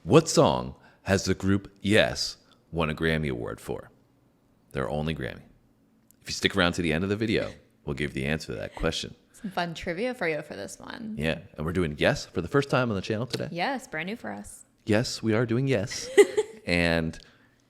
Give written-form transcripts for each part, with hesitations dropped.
What song has the group Yes won a Grammy Award for? Their only Grammy. If you stick around to the end of the video, we'll give you the answer to that question. Some fun trivia for you for this one. Yeah, and we're doing Yes for the first time on the channel today. Yes, brand new for us. Yes, we are doing Yes. And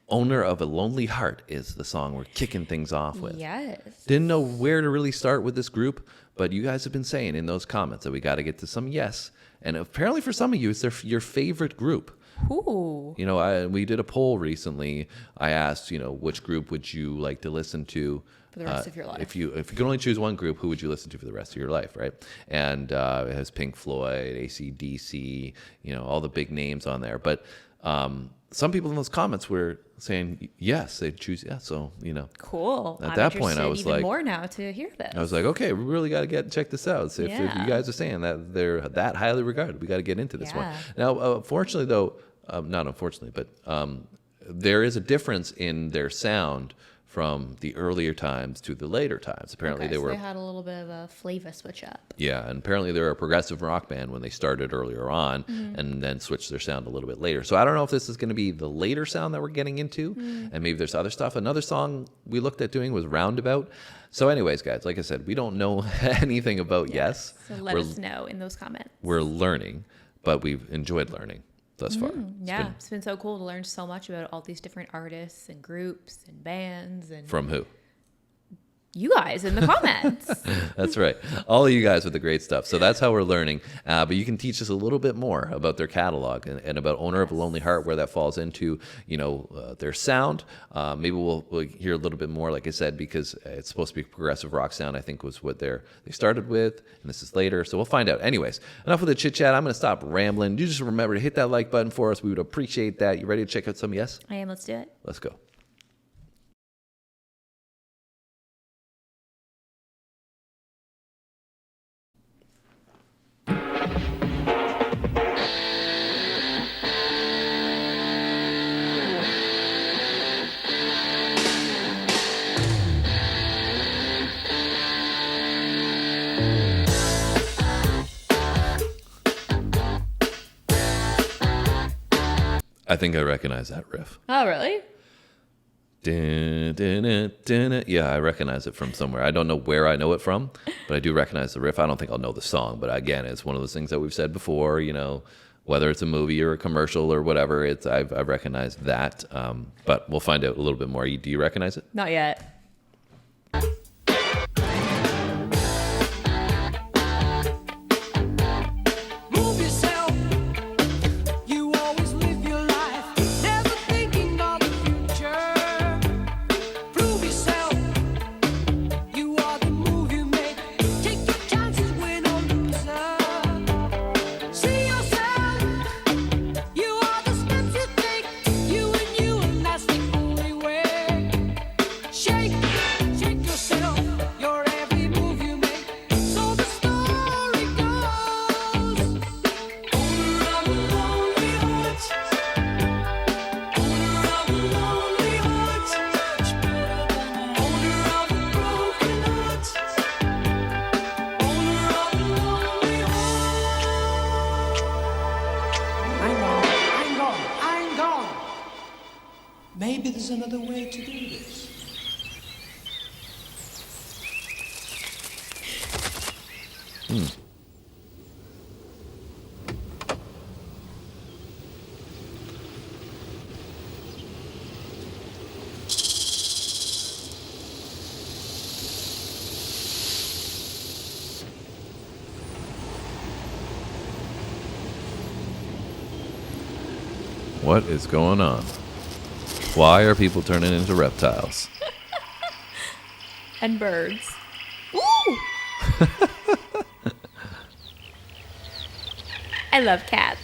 Owner of a Lonely Heart is the song we're kicking things off with. Yes. Didn't know where to really start with this group, but you guys have been saying in those comments that we got to get to some Yes. And apparently for some of you, it's your favorite group. Ooh. You know, we did a poll recently. I asked, which group would you like to listen to For the rest of your life. If you could only choose one group, who would you listen to for the rest of your life, right? And it has Pink Floyd, AC/DC, all the big names on there. But some people in those comments were saying yes, they'd choose yes. So, Cool. At that point, I was even like, more now to hear this. I was like, okay, we really got to check this out. So if you guys are saying that they're that highly regarded, we got to get into this one. Now, fortunately, though, not unfortunately, but there is a difference in their sound from the earlier times to the later times. Apparently they had a little bit of a flavor switch up. Yeah, and apparently they were a progressive rock band when they started earlier on, and then switched their sound a little bit later. So I don't know if this is going to be the later sound that we're getting into, and maybe there's other stuff. Another song we looked at doing was Roundabout. So anyways, guys, like I said, we don't know anything about Yes. So let us know in those comments. We're learning, but we've enjoyed learning thus far. It's been so cool to learn so much about all these different artists and groups and bands. And from who? You guys in the comments. That's right. All of you guys with the great stuff. So that's how we're learning. But you can teach us a little bit more about their catalog and about Owner of a Lonely Heart, where that falls into, their sound. Maybe we'll hear a little bit more, like I said, because it's supposed to be progressive rock sound, I think was what they started with. And this is later. So we'll find out. Anyways, enough with the chit chat. I'm going to stop rambling. You just remember to hit that like button for us. We would appreciate that. You ready to check out some Yes? I am. Let's do it. Let's go. I think I recognize that riff. Oh, really? Dun, dun, dun, dun, dun. Yeah, I recognize it from somewhere. I don't know where I know it from, but I do recognize the riff. I don't think I'll know the song, but again, it's one of those things that we've said before, whether it's a movie or a commercial or whatever, I've recognized that. But we'll find out a little bit more. Do you recognize it? Not yet. Maybe there's another way to do this. What is going on? Why are people turning into reptiles? And birds. Ooh! I love cats.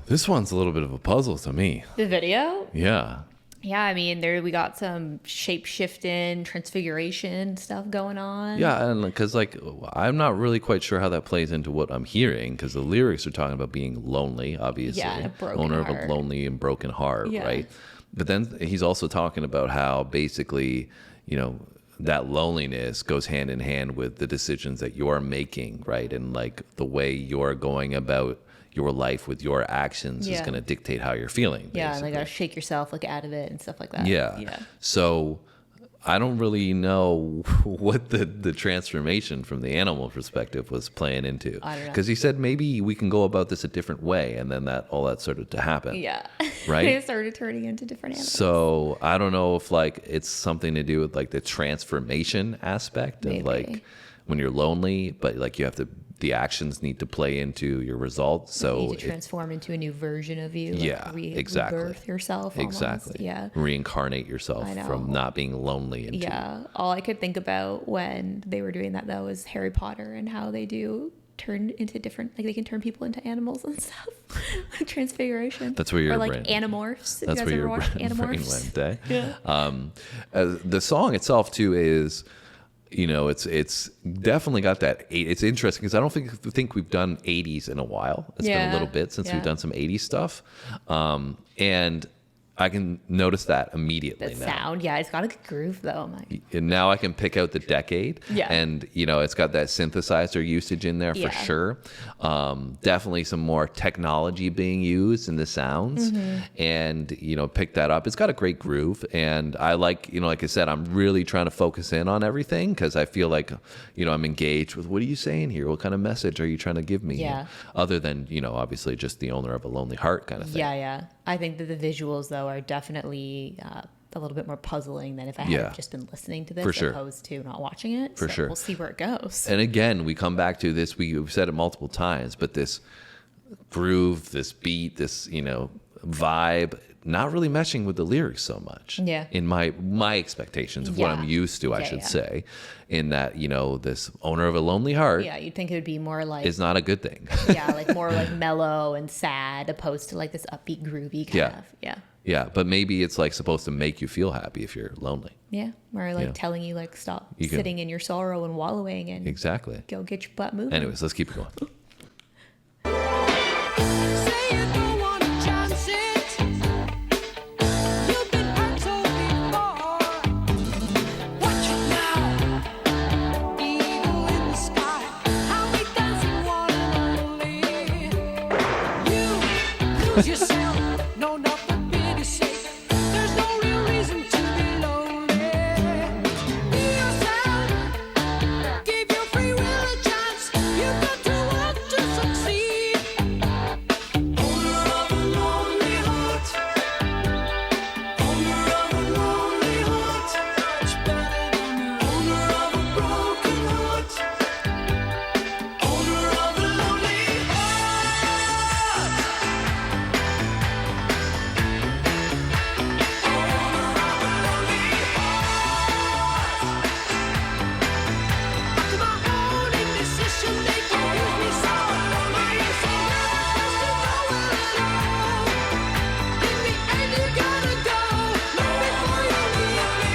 This one's a little bit of a puzzle to me. The video? Yeah. Yeah, I mean, there we got some shape shifting, transfiguration stuff going on. Yeah, and because like I'm not really quite sure how that plays into what I'm hearing, because the lyrics are talking about being lonely, obviously, Yeah, and a broken owner of heart. a lonely and broken heart, Yeah. right? But then he's also talking about how basically, that loneliness goes hand in hand with the decisions that you're making, right? And like the way you're going about your life with your actions is Yeah. going to dictate how you're feeling. Yeah, and basically. they gotta shake yourself like out of it and stuff like that. Yeah. Yeah. So I don't really know what the transformation from the animal perspective was playing into. I don't know. Because he said maybe we can go about this a different way, and then all that started to happen. Yeah. Right? They started turning into different animals. So I don't know if like it's something to do with like the transformation aspect of Maybe. like when you're lonely, but like you have to, the actions need to play into your results. You So need to transform into a new version of you. Like yeah, exactly. Rebirth yourself. Almost. Exactly. Yeah. Reincarnate yourself I know. from not being lonely into Yeah. All I could think about when they were doing that though was Harry Potter and how they do turn into different, like they can turn people into animals and stuff. Transfiguration. That's where your or like brain- Animorphs. If That's you guys where ever your watched brain Animorphs. went, eh? Yeah. The song itself too is, it's definitely got that. It's interesting because I don't think we've done 80s in a while. It's been a Yeah. little bit since Yeah. we've done some 80s stuff, and I can notice that immediately The now. sound. Yeah, it's got a good groove though. I'm like, And now I can pick out the decade. Yeah. And, it's got that synthesizer usage in there for Yeah. sure. Definitely some more technology being used in the sounds. Mm-hmm. And, pick that up. It's got a great groove. And I like, like I said, I'm really trying to focus in on everything because I feel like, I'm engaged with what are you saying here? What kind of message are you trying to give me? Yeah. here? Other than, obviously just the owner of a lonely heart kind of thing. yeah, yeah. I think that the visuals though are definitely a little bit more puzzling than if I Yeah. had just been listening to this For sure. opposed to not watching it. For So sure. We'll see where it goes. And again, we come back to this. We've said it multiple times, but this groove, this beat, this vibe, not really meshing with the lyrics so much. Yeah. In my expectations of what Yeah. I'm used to, I Yeah, should yeah. say, in that this owner of a lonely heart Yeah, you'd think it would be more like is not a good thing. yeah, like more like mellow and sad opposed to like this upbeat, groovy kind Yeah. of. Yeah. Yeah, but maybe it's like supposed to make you feel happy if you're lonely. Yeah. Or like Yeah. telling you like stop You can- sitting in your sorrow and wallowing and Exactly. go get your butt moving. Anyways, let's keep it going. Say you don't want to chance it. You've been hurt so before. Watch it now. Eagle in the sky. How we dancing one and only. You lose yourself. No, not for pity's sake. There's no real reason to be lonely. Be yourself. Give your free will a chance. You've got to want to succeed. Owner of a lonely heart. Owner of a lonely heart. Much better than the owner of a broken heart. Owner of a lonely heart. Owner of a lonely heart. To my own indecision, they confuse me so. I'm so nervous to go alone. In the end, you gotta go. Not before you leave me.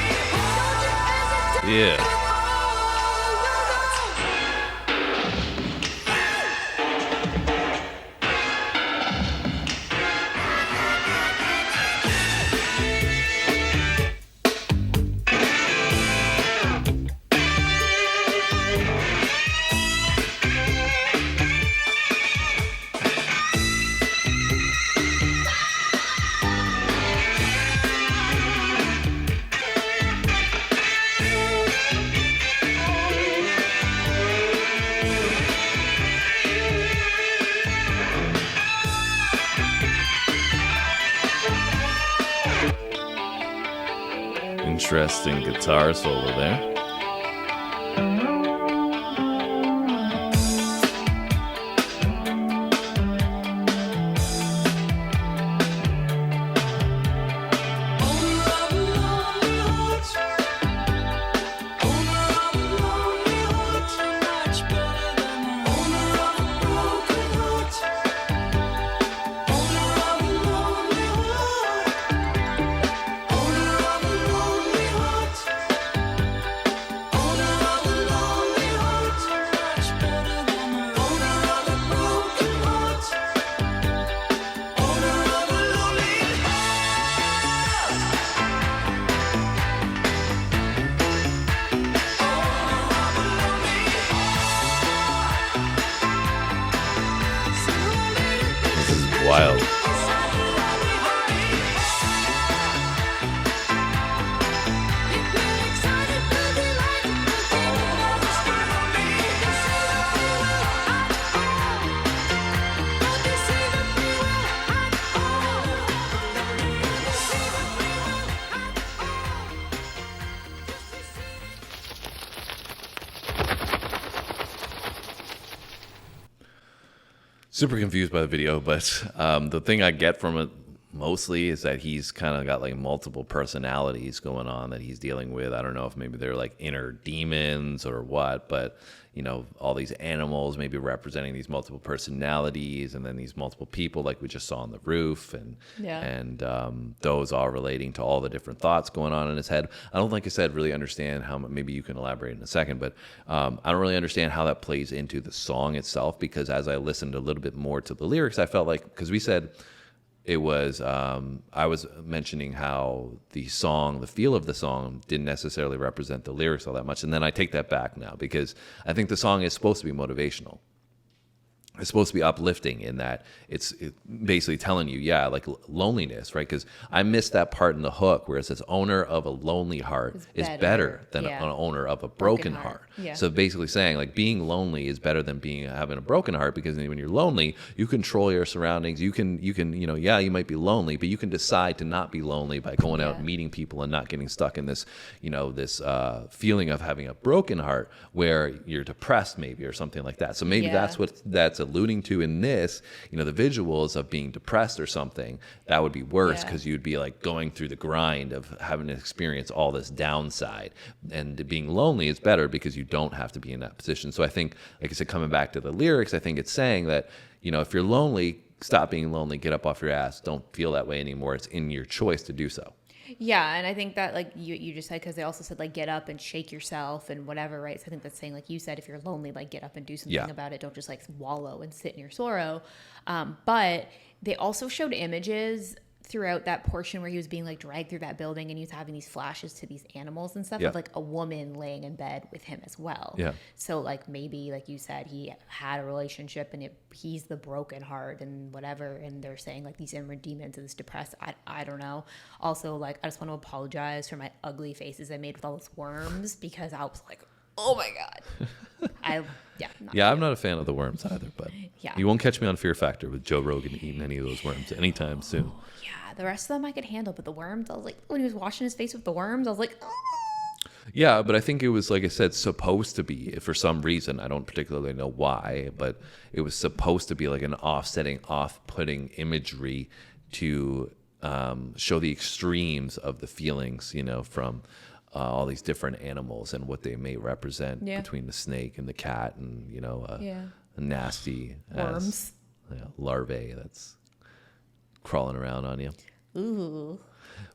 Don't you hesitate. Yeah. Oh, no, no. Interesting guitar solo there. Owner of a lonely heart. Owner of a lonely heart. Much better than the owner of a broken heart. Owner super confused by the video, but the thing I get from it mostly is that he's kind of got like multiple personalities going on that he's dealing with. I don't know if maybe they're like inner demons or what, but you know, all these animals maybe representing these multiple personalities, and then these multiple people like we just saw on the roof, and those all relating to all the different thoughts going on in his head. I don't, like I said, really understand how, maybe you can elaborate in a second, but I don't really understand how that plays into the song itself, because as I listened a little bit more to the lyrics, I felt like, because we said it was, I was mentioning how the song, the feel of the song didn't necessarily represent the lyrics all that much. And then I take that back now, because I think the song is supposed to be motivational. It's supposed to be uplifting in that it's basically telling you, yeah, like loneliness, right? Because I missed that part in the hook where it says owner of a lonely heart is better than an owner of a broken heart. Yeah. So basically saying like being lonely is better than having a broken heart, because when you're lonely, you control your surroundings. You can, you know, yeah, you might be lonely, but you can decide to not be lonely by going out and meeting people and not getting stuck in this, you know, this feeling of having a broken heart where you're depressed maybe or something like that. So maybe that's what that's alluding to in this, you know, the visuals of being depressed or something. That would be worse, because you'd be like going through the grind of having to experience all this downside, and being lonely is better because you don't have to be in that position. So I think, like I said, coming back to the lyrics, I think it's saying that, you know, if you're lonely, stop being lonely, get up off your ass, don't feel that way anymore. It's in your choice to do so. Yeah, and I think that, like you just said, because they also said, like, get up and shake yourself and whatever, right? So I think that's saying, like you said, if you're lonely, like, get up and do something about it. Don't just, like, wallow and sit in your sorrow. But they also showed images throughout that portion where he was being, like, dragged through that building, and he was having these flashes to these animals and stuff of, like, a woman laying in bed with him as well. Yeah. So, like, maybe, like you said, he had a relationship, and he's the broken heart and whatever, and they're saying, like, these inward demons and this depressed. I don't know. Also, like, I just want to apologize for my ugly faces I made with all those worms, because I was like, oh my God. I'm not a fan of the worms either, but you won't catch me on Fear Factor with Joe Rogan eating any of those worms anytime soon. Yeah, the rest of them I could handle, but the worms, I was like, when he was washing his face with the worms, I was like, oh. Yeah, but I think it was, like I said, supposed to be, for some reason, I don't particularly know why, but it was supposed to be like an offsetting, off-putting imagery to show the extremes of the feelings, you know, from all these different animals and what they may represent between the snake and the cat, and, you know, a nasty worms, larvae that's crawling around on you. Ooh.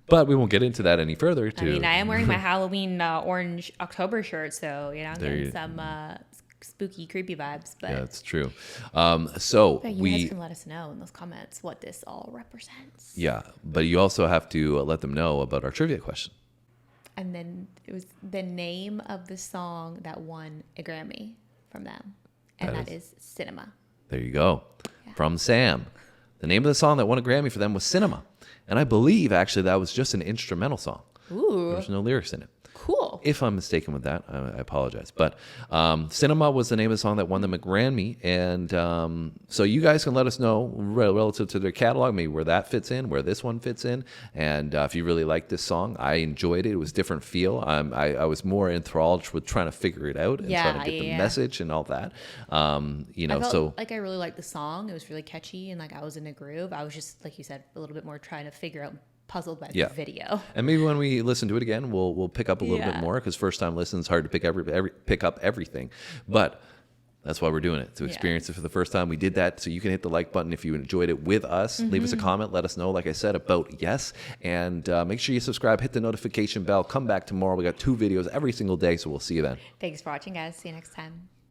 But we won't get into that any further. I mean, I am wearing my Halloween orange October shirt, so, you know, I'm getting some spooky, creepy vibes. But yeah, that's true. So you guys can let us know in those comments what this all represents. Yeah, but you also have to let them know about our trivia question. And then it was the name of the song that won a Grammy from them, and that is Cinema. There you go. Yeah. From Sam. The name of the song that won a Grammy for them was Cinema. And I believe, actually, that was just an instrumental song. Ooh. There's no lyrics in it. Cool. If I'm mistaken with that, I apologize. But Cinema was the name of the song that won them a Grammy. And so you guys can let us know relative to their catalog, maybe where that fits in, where this one fits in. And if you really like this song, I enjoyed it. It was a different feel. I was more enthralled with trying to figure it out and trying to get the message and all that. You know, I felt like I really liked the song. It was really catchy, and like I was in a groove. I was just, like you said, a little bit more trying to figure out, puzzled by the video. And maybe when we listen to it again, we'll pick up a little bit more, because first time listen is hard to pick up everything. But that's why we're doing it, to experience it for the first time. We did that so you can hit the like button if you enjoyed it with us. Leave us a comment. Let us know, like I said, about yes. And make sure you subscribe, hit the notification bell. Come back tomorrow. We got 2 videos every single day, so we'll see you then. Thanks for watching, guys. See you next time.